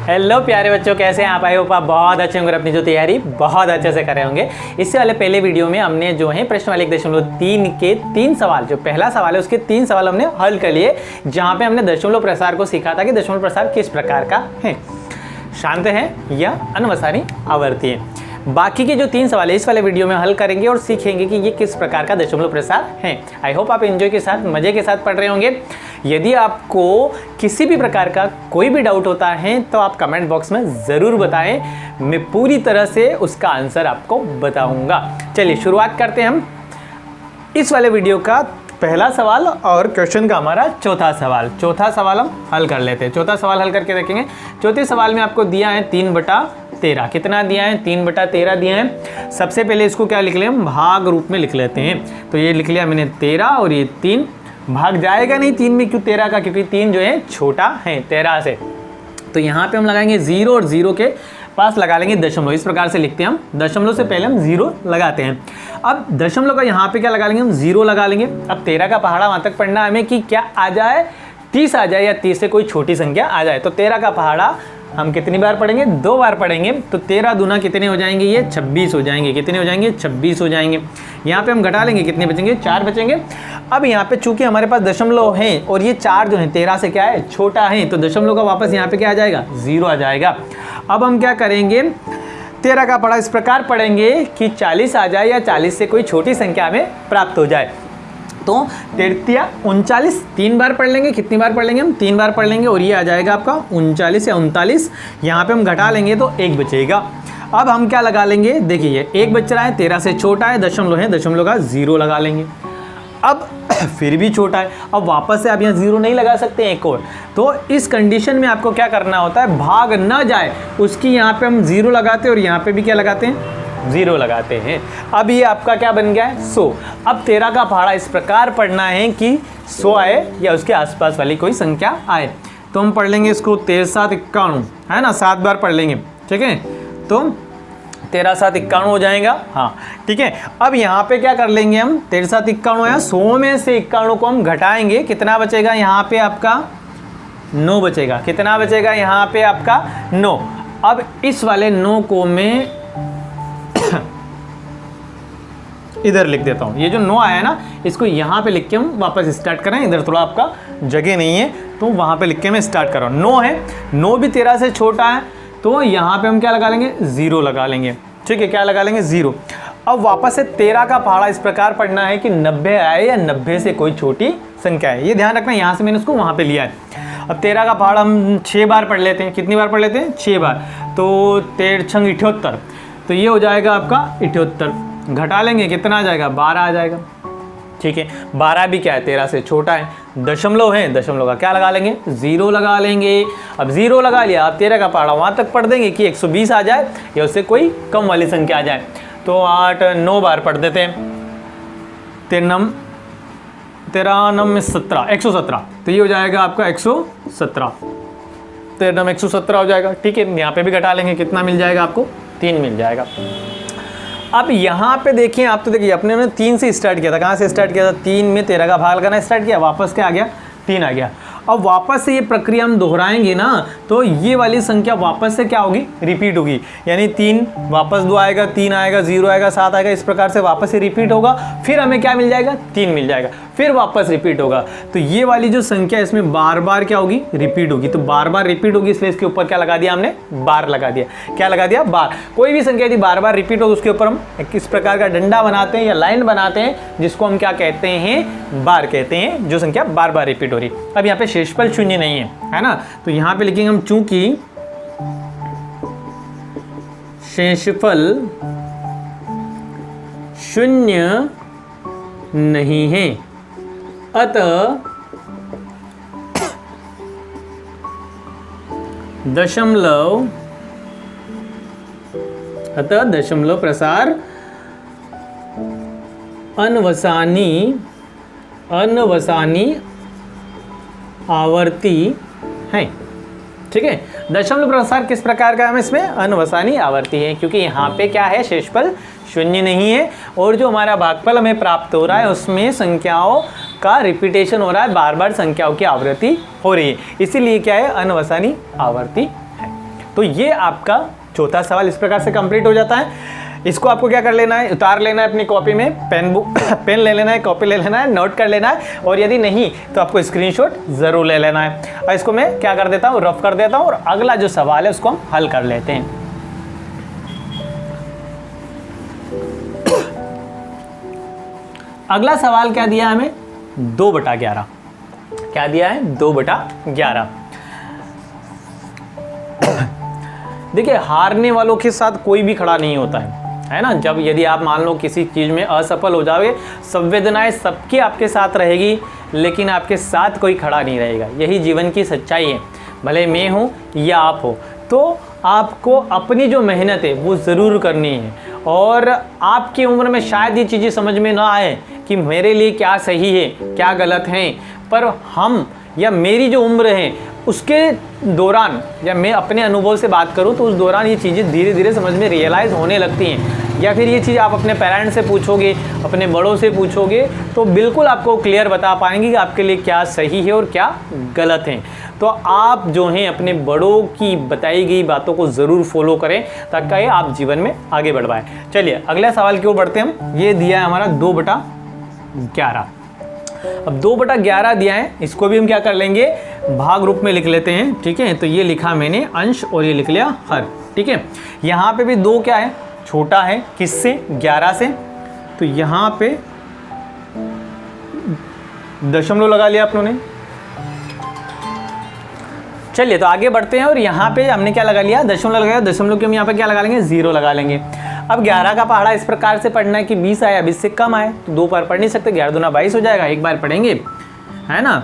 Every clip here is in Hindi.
हेलो प्यारे बच्चों, कैसे हैं आप? आई होप आप बहुत अच्छे होंगे, अपनी जो तैयारी बहुत अच्छे से कर रहे होंगे। इससे वाले पहले वीडियो में हमने जो है प्रश्न वाले 1.3 के 3 सवाल, जो पहला सवाल है उसके 3 सवाल हमने हल कर लिए, जहाँ पे हमने दशमलव प्रसार को सीखा था कि दशमलव प्रसार किस प्रकार का है, शांत है या अनवसानी आवर्ती है। बाकी के जो 3 सवाल है इस वाले वीडियो में हल करेंगे और सीखेंगे कि ये किस प्रकार का दशमलव प्रसार है। आई होप आप एंजॉय के साथ, मजे के साथ पढ़ रहे होंगे। यदि आपको किसी भी प्रकार का कोई भी डाउट होता है तो आप कमेंट बॉक्स में ज़रूर बताएं, मैं पूरी तरह से उसका आंसर आपको बताऊंगा। चलिए शुरुआत करते हैं हम इस वाले वीडियो का पहला सवाल और क्वेश्चन का हमारा चौथा सवाल हम हल कर लेते हैं। चौथा सवाल हल करके देखेंगे। चौथे सवाल में आपको दिया है 3/13। कितना दिया है? 3/13 दिया है। सबसे पहले इसको क्या लिख लें हम? भाग रूप में लिख लेते हैं। तो ये लिख लिया मैंने 13 और ये 3 भाग जाएगा नहीं 3 में, क्यों 13 का? क्योंकि 3 जो है छोटा है 13 से। तो यहाँ पे हम लगाएंगे 0 और 0 के पास लगा लेंगे दशमलव। इस प्रकार से लिखते हैं हम, दशमलव से पहले हम 0 लगाते हैं। अब दशमलव का यहाँ पे क्या लगा लेंगे हम? 0 लगा लेंगे। अब 13 का पहाड़ा वहाँ तक पढ़ना हमें कि क्या आ जाए, 30 आ जाए या 30 से कोई छोटी संख्या आ जाए। तो 13 का पहाड़ा हम कितनी बार पढ़ेंगे? 2 बार पढ़ेंगे। तो 13 दूना कितने हो जाएंगे? ये 26 हो जाएंगे। कितने हो जाएंगे? 26 हो जाएंगे। यहाँ पे हम घटा लेंगे, कितने बचेंगे? 4 बचेंगे। अब यहाँ पे चूंकि हमारे पास दशमलव है और ये 4 जो है 13 से क्या है? छोटा है, तो दशमलव का वापस यहाँ पे क्या आ जाएगा? 0 आ जाएगा। अब हम क्या करेंगे? 13 का पढ़ा इस प्रकार पढ़ेंगे कि 40 आ जाए या 40 से कोई छोटी संख्या हमें प्राप्त हो जाए। तो 33 39 3 बार पढ़ लेंगे। कितनी बार पढ़ लेंगे हम? 3 बार पढ़ लेंगे और ये आ जाएगा आपका 39 या 39। यहाँ पे हम घटा लेंगे तो 1 बचेगा। अब हम क्या लगा लेंगे? देखिए 1 बच रहा है, 13 से छोटा है, दशमलव का 0 लगा लेंगे। अब फिर भी छोटा है, अब वापस से आप यहाँ 0 नहीं लगा सकते एक और। तो इस कंडीशन में आपको क्या करना होता है? भाग न जाए उसकी यहाँ पे हम 0 लगाते हैं और यहाँ पे भी क्या लगाते हैं? 0 लगाते हैं। अब ये आपका क्या बन गया है? 100। अब 13 का पहाड़ा इस प्रकार पढ़ना है कि 100 आए या उसके आसपास वाली कोई संख्या आए। तो हम पढ़ लेंगे इसको 13 7 51, है ना, 7 बार पढ़ लेंगे। ठीक है, तो 13 7 51 हो जाएगा। हाँ ठीक है। अब यहाँ पे क्या कर लेंगे हम? 13 7 51 या 100 में से 51 को हम घटाएंगे। कितना बचेगा यहाँ पे आपका? 9 बचेगा। कितना बचेगा यहाँ पे आपका? 9। अब इस वाले 9 को मैं इधर लिख देता हूँ। ये जो 9 आया ना, इसको यहाँ पे लिख के हम वापस स्टार्ट करें। इधर थोड़ा आपका जगह नहीं है तो वहाँ पे लिख के मैं स्टार्ट कर रहा हूँ। 9 है, 9 भी 13 से छोटा है, तो यहाँ पे हम क्या लगा लेंगे? 0 लगा लेंगे। ठीक है, क्या लगा लेंगे? 0। अब वापस से 13 का पहाड़ा इस प्रकार पढ़ना है कि 90 आए या 90 से कोई छोटी संख्या है। ये ध्यान रखना, यहाँ से मैंने उसको वहाँ पे लिया है। अब 13 का पहाड़ा हम 6 बार पढ़ लेते हैं। कितनी बार पढ़ लेते हैं? 6 बार। तो 13 छंग 78, तो ये हो जाएगा आपका 78। घटा लेंगे, कितना आ जाएगा? 12 आ जाएगा। ठीक है, 12 भी क्या है? 13 से छोटा है, दशमलव है, दशमलव का क्या लगा लेंगे? 0 लगा लेंगे। अब 0 लगा लिया, अब 13 का पहाड़ा वहाँ तक पढ़ देंगे कि 120 आ जाए या उससे कोई कम वाली संख्या आ जाए। तो 8 9 बार पढ़ देते हैं। 13 9 17, 117। तो ये हो जाएगा आपका 117। 13 9 117 हो जाएगा। ठीक है, यहाँ पे भी घटा लेंगे, कितना मिल जाएगा आपको? 3 मिल जाएगा। अब यहाँ पे देखिए, आप तो देखिए अपने ने 3 से स्टार्ट किया था। कहाँ से स्टार्ट किया था? 3 में 13 का भाग लगाना स्टार्ट किया, वापस क्या आ गया? 3 आ गया। अब वापस से ये प्रक्रिया हम दोहराएंगे ना, तो ये वाली संख्या वापस से क्या होगी? रिपीट होगी। यानी 3 वापस 2 आएगा, 3 आएगा, 0 आएगा, 7 आएगा, इस प्रकार से वापस से रिपीट होगा। फिर हमें क्या मिल जाएगा? 3 मिल जाएगा। फिर वापस रिपीट होगा। तो ये वाली जो संख्या इसमें बार बार क्या होगी? रिपीट होगी। तो बार बार रिपीट होगी, इसलिए इसके ऊपर क्या लगा दिया हमने? बार लगा दिया। क्या लगा दिया? बार। कोई भी संख्या यदि बार बार रिपीट हो तो उसके ऊपर हम किस प्रकार का डंडा बनाते हैं या लाइन बनाते हैं, जिसको हम क्या कहते हैं? बार कहते हैं, जो संख्या बार बार रिपीट हो रही। अब यहाँ पे शेषफल शून्य नहीं है ना, तो यहाँ पे लिखेंगे हम चूंकि शेषफल शून्य नहीं है, अतः दशमलव प्रसार अनवसानी आवर्ती है। ठीक है, दशमलव प्रसार किस प्रकार का है? इसमें अनवसानी आवर्ती है, क्योंकि यहाँ पे क्या है? शेषफल शून्य नहीं है और जो हमारा भागफल हमें प्राप्त हो रहा है उसमें संख्याओं का रिपीटेशन हो रहा है, बार बार संख्याओं की आवृत्ति हो रही है, इसीलिए क्या है? अनवसानी आवर्ती है। तो ये आपका चौथा सवाल इस प्रकार से कंप्लीट हो जाता है। इसको आपको क्या कर लेना है, उतार लेना है अपनी कॉपी में, पेन ले लेना है, कॉपी ले लेना है, नोट कर लेना है, और यदि नहीं तो आपको स्क्रीनशॉट ज़रूर ले लेना है। और इसको मैं क्या कर देता हूँ, रफ कर देता हूँ, और अगला जो सवाल है उसको हम हल कर लेते हैं। अगला सवाल क्या दिया हमें, 2/11। क्या दिया है, 2/11। देखिए, हारने वालों के साथ कोई भी खड़ा नहीं होता है ना। जब यदि आप मान लो किसी चीज़ में असफल हो जाओगे, संवेदनाएं सबकी आपके साथ रहेगी, लेकिन आपके साथ कोई खड़ा नहीं रहेगा। यही जीवन की सच्चाई है। भले मैं हूँ या आप हो, तो आपको अपनी जो मेहनत है वो ज़रूर करनी है। और आपकी उम्र में शायद ये चीज़ें समझ में ना आए कि मेरे लिए क्या सही है क्या गलत है, पर हम या मेरी जो उम्र है उसके दौरान, या मैं अपने अनुभव से बात करूं तो उस दौरान ये चीज़ें धीरे धीरे समझ में रियलाइज़ होने लगती हैं। या फिर ये चीज़ आप अपने पेरेंट्स से पूछोगे, अपने बड़ों से पूछोगे, तो बिल्कुल आपको क्लियर बता पाएंगे कि आपके लिए क्या सही है और क्या गलत है। तो आप जो हैं अपने बड़ों की बताई गई बातों को ज़रूर फॉलो करें, ताकि आप जीवन में आगे बढ़ पाएँ। चलिए अगले सवाल की ओर बढ़ते हैं हम। ये दिया है हमारा 2/11। अब 2/11 दिया है, इसको भी हम क्या कर लेंगे, भाग रूप में लिख लेते हैं। ठीक है, तो ये लिखा मैंने अंश और ये लिख लिया हर। ठीक है, यहाँ पे भी 2 क्या है, छोटा है किससे, 11 से, तो यहाँ पे दशमलव लगा लिया आप लोगों ने। चलिए तो आगे बढ़ते हैं, और यहाँ पे हमने क्या लगा लिया, दशमलव लगाया। दशमलव के हम यहाँ पे क्या लगा लेंगे, 0 लगा लेंगे। अब 11 का पहाड़ा इस प्रकार से पढ़ना है कि 20 आया, 20 से कम आए, तो 2 बार पढ़ नहीं सकते, 11 दूना 22 हो जाएगा, एक बार पढ़ेंगे, है ना।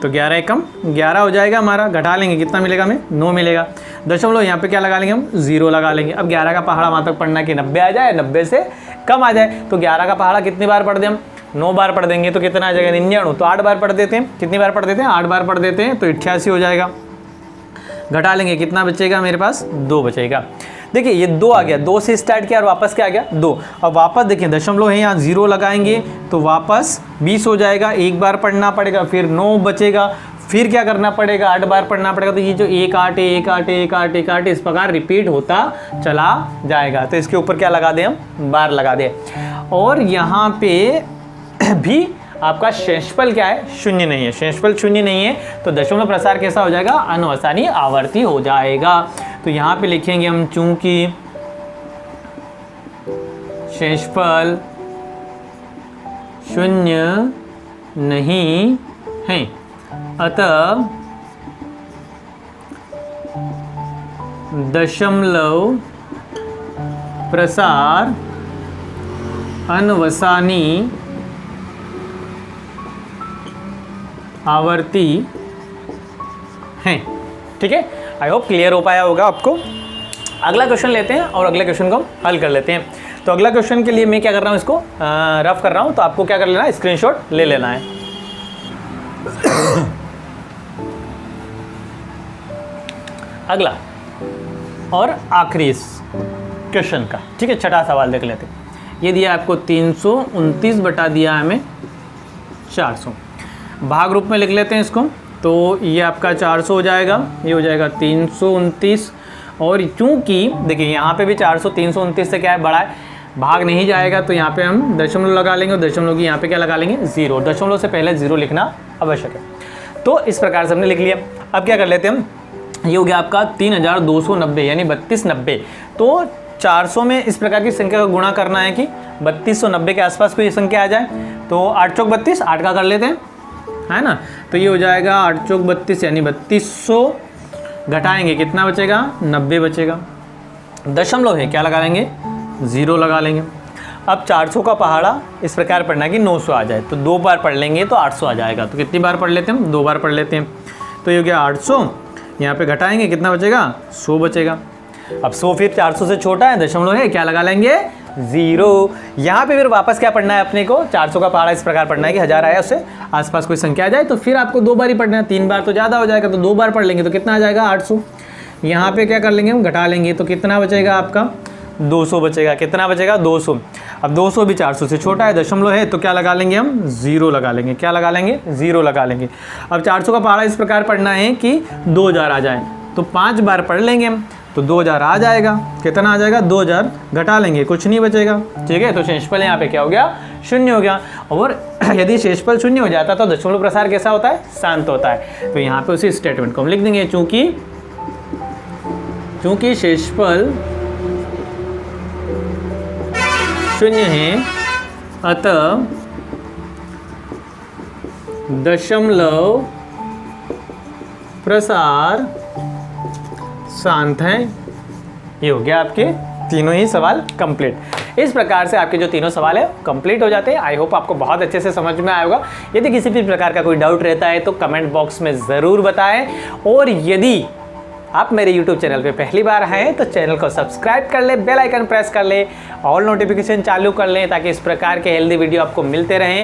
तो 11 एक कम 11 हो जाएगा हमारा। घटा लेंगे, कितना मिलेगा हमें, 9 मिलेगा। दशमलव यहाँ पे क्या लगा लेंगे हम, 0 लगा लेंगे। अब 11 का पहाड़ा वहाँ तक पढ़ना है कि 90 आ जाए, 90 से कम आ जाए। तो 11 का पहाड़ा कितनी बार पढ़ दें हम, 9 बार पढ़ देंगे, तो कितना आ जाएगा, 99। तो 8 बार पढ़ देते हैं, कितनी बार पढ़ देते हैं, 8 बार पढ़ देते हैं, तो 88 हो जाएगा। घटा लेंगे, कितना बचेगा मेरे पास, 2 बचेगा। देखिए ये 2 आ गया, 2 से स्टार्ट किया और वापस क्या आ गया, 2। अब वापस देखिए दशमलव है यहाँ, 0 लगाएंगे तो वापस 20 हो जाएगा। एक बार पढ़ना पड़ेगा, फिर 9 बचेगा, फिर क्या करना पड़ेगा, 8 बार पढ़ना पड़ेगा। तो ये जो 1 8 1 8 1 8 1 8 इस प्रकार रिपीट होता चला जाएगा। तो इसके ऊपर क्या लगा दें हम, बार लगा दें। और यहाँ पे भी आपका शेषफल क्या है, 0 नहीं है। शेषफल 0 नहीं है, तो दशमलव प्रसार कैसा हो जाएगा, अनवसानी आवर्ती हो जाएगा। तो यहाँ पे लिखेंगे हम, चूंकि शेषफल 0 नहीं है, अतः दशमलव प्रसार अनवसानी आवर्ती हैं। ठीक है, आई होप क्लियर हो पाया होगा आपको। अगला क्वेश्चन लेते हैं और अगले क्वेश्चन को हम हल कर लेते हैं। तो अगला क्वेश्चन के लिए मैं क्या कर रहा हूँ, इसको रफ कर रहा हूँ, तो आपको क्या कर लेना है, स्क्रीनशॉट ले लेना है। अगला और आखिरी इस क्वेश्चन का, ठीक है, छठा सवाल देख लेते हैं। ये दिया आपको 329 बटा दिया हमें 400। भाग रूप में लिख लेते हैं इसको। तो ये आपका 400 हो जाएगा, ये हो जाएगा 329। और चूंकि देखिए यहाँ पे भी 400 329 से क्या है, बड़ा है, भाग नहीं जाएगा, तो यहाँ पे हम दशमलव लगा लेंगे, और दशमलव की यहाँ पे क्या लगा लेंगे, 0। दशमलव से पहले 0 लिखना आवश्यक है। तो इस प्रकार से हमने लिख लिया। अब क्या कर लेते हैं हम, ये हो गया आपका 3290 यानी 3290। तो 400 में इस प्रकार की संख्या का गुणा करना है कि 3290 के आसपास कोई संख्या आ जाए। तो 8 चौक 32, 8 का कर लेते हैं, है ना। तो ये हो जाएगा 8 चौक 32 यानी 3200, घटाएंगे कितना बचेगा, 90 बचेगा। दशमलव है, क्या लगा लेंगे, 0 लगा लेंगे। अब 400 का पहाड़ा इस प्रकार पढ़ना है कि 900 आ जाए, तो 2 बार पढ़ लेंगे तो 800 आ जाएगा। तो कितनी बार पढ़ लेते हैं हम, 2 बार पढ़ लेते हैं। तो ये हो गया 800, यहाँ पे घटाएंगे कितना बचेगा, 100 बचेगा। अब 100 फिर 400 से छोटा है, दशमलव है, क्या लगा लेंगे, 0। यहाँ पे फिर वापस क्या पढ़ना है अपने को, 400 का पहाड़ा इस प्रकार पढ़ना है कि 1000 आया, उससे आसपास कोई संख्या आ जाए, तो फिर आपको 2 बार ही पढ़ना है। 3 बार तो ज़्यादा हो जाएगा, तो 2 बार पढ़ लेंगे तो कितना आ जाएगा, 800। यहाँ पे क्या कर लेंगे हम, घटा लेंगे, तो कितना बचेगा आपका, 200 बचेगा। कितना बचेगा, 200। अब 200 भी 400 से छोटा है, दशमलव है, तो क्या लगा लेंगे हम, 0 लगा लेंगे। क्या लगा लेंगे, 0 लगा लेंगे। अब 400 का पहाड़ा इस प्रकार पढ़ना है कि 2000 आ जाए, तो 5 बार पढ़ लेंगे हम। तो 2000 आ जाएगा। कितना आ जाएगा? 2000 घटा लेंगे, कुछ नहीं बचेगा। ठीक है, तो शेषफल यहाँ पे क्या हो गया? शून्य हो गया। और यदि शेषफल शून्य हो जाता तो दशमलव प्रसार कैसा होता है? शांत होता है। तो यहाँ पे उसी स्टेटमेंट को हम लिख देंगे, चूंकि शेषफल शून्य है अतः दशमलव प्रसार शांत है। ये हो गया आपके तीनों ही सवाल कंप्लीट। इस प्रकार से आपके जो तीनों सवाल है कंप्लीट हो जाते हैं। आई होप आपको बहुत अच्छे से समझ में आया होगा। यदि किसी भी प्रकार का कोई डाउट रहता है तो कमेंट बॉक्स में ज़रूर बताएं। और यदि आप मेरे YouTube चैनल पे पहली बार आए हैं तो चैनल को सब्सक्राइब कर ले, बेल आइकन प्रेस कर ले, ऑल नोटिफिकेशन चालू कर लें ताकि इस प्रकार के हेल्दी वीडियो आपको मिलते रहें।